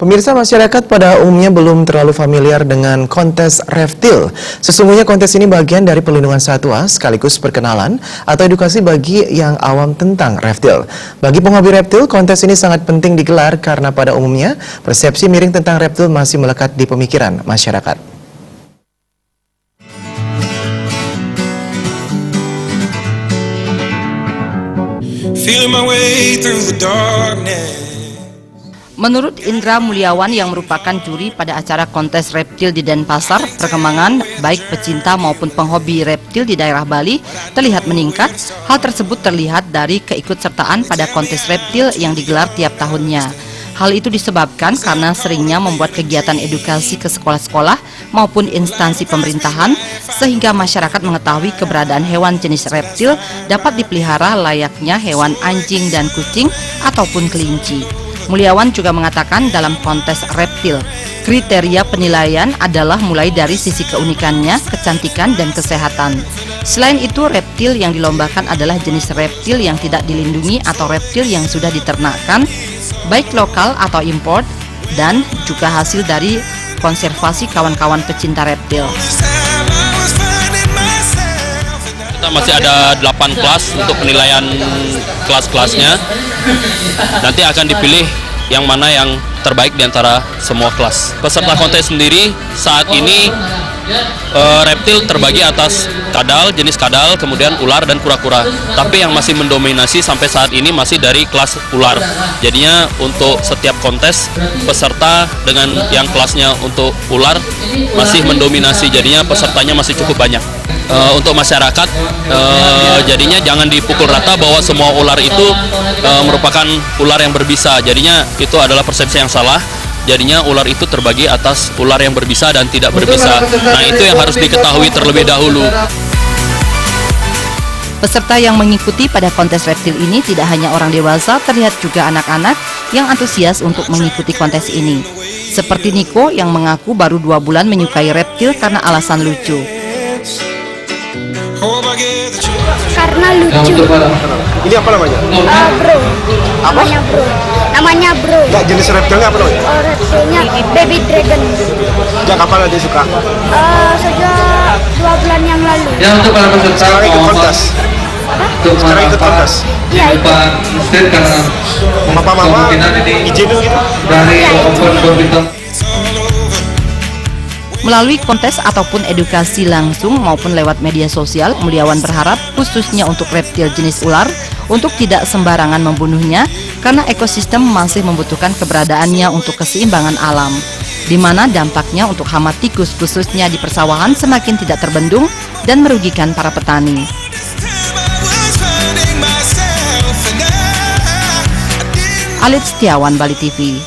Pemirsa, masyarakat pada umumnya belum terlalu familiar dengan kontes reptil. Sesungguhnya kontes ini bagian dari perlindungan satwa sekaligus perkenalan atau edukasi bagi yang awam tentang reptil. Bagi penghobi reptil, kontes ini sangat penting digelar karena pada umumnya persepsi miring tentang reptil masih melekat di pemikiran masyarakat. Feeling my way through the darkness. Menurut Indra Mulyawan yang merupakan juri pada acara kontes reptil di Denpasar, perkembangan baik pecinta maupun penghobi reptil di daerah Bali terlihat meningkat. Hal tersebut terlihat dari keikutsertaan pada kontes reptil yang digelar tiap tahunnya. Hal itu disebabkan karena seringnya membuat kegiatan edukasi ke sekolah-sekolah maupun instansi pemerintahan sehingga masyarakat mengetahui keberadaan hewan jenis reptil dapat dipelihara layaknya hewan anjing dan kucing ataupun kelinci. Mulyawan juga mengatakan dalam kontes reptil, kriteria penilaian adalah mulai dari sisi keunikannya, kecantikan, dan kesehatan. Selain itu, reptil yang dilombakan adalah jenis reptil yang tidak dilindungi atau reptil yang sudah diternakkan, baik lokal atau import, dan juga hasil dari konservasi kawan-kawan pecinta reptil. Kita masih ada 8 kelas untuk penilaian kelas-kelasnya. Nanti akan dipilih yang mana yang terbaik di antara semua kelas. Peserta kontes sendiri saat ini reptil terbagi atas kadal, jenis kadal, kemudian ular dan kura-kura. Tapi yang masih mendominasi sampai saat ini masih dari kelas ular. Jadinya untuk setiap kontes peserta dengan yang kelasnya untuk ular masih mendominasi. Jadinya pesertanya masih cukup banyak. Untuk masyarakat jadinya jangan dipukul rata bahwa semua ular itu merupakan ular yang berbisa. Jadinya itu adalah persepsi yang salah. Jadinya ular itu terbagi atas ular yang berbisa dan tidak berbisa. Nah, itu yang harus diketahui terlebih dahulu. Peserta yang mengikuti pada kontes reptil ini tidak hanya orang dewasa, terlihat juga anak-anak yang antusias untuk mengikuti kontes ini. Seperti Niko yang mengaku baru 2 bulan menyukai reptil karena alasan lucu. Karena lucu. Ini apa namanya? Bro. Apa? Namanya bro. Nggak, jenis reptilnya apa namanya? Reptilnya baby dragon. Sejak kapan dia suka? Sejak 2 bulan yang lalu. Ya, untuk para peserta Sekarang ikut kontes? Sekarang ikut kontes? Iya, ikut. Karena Mama izin gitu? dari open computer. Melalui kontes ataupun edukasi langsung maupun lewat media sosial, Mulyawan berharap khususnya untuk reptil jenis ular untuk tidak sembarangan membunuhnya karena ekosistem masih membutuhkan keberadaannya untuk keseimbangan alam, di mana dampaknya untuk hama tikus khususnya di persawahan semakin tidak terbendung dan merugikan para petani. Alit Setiawan, Bali TV.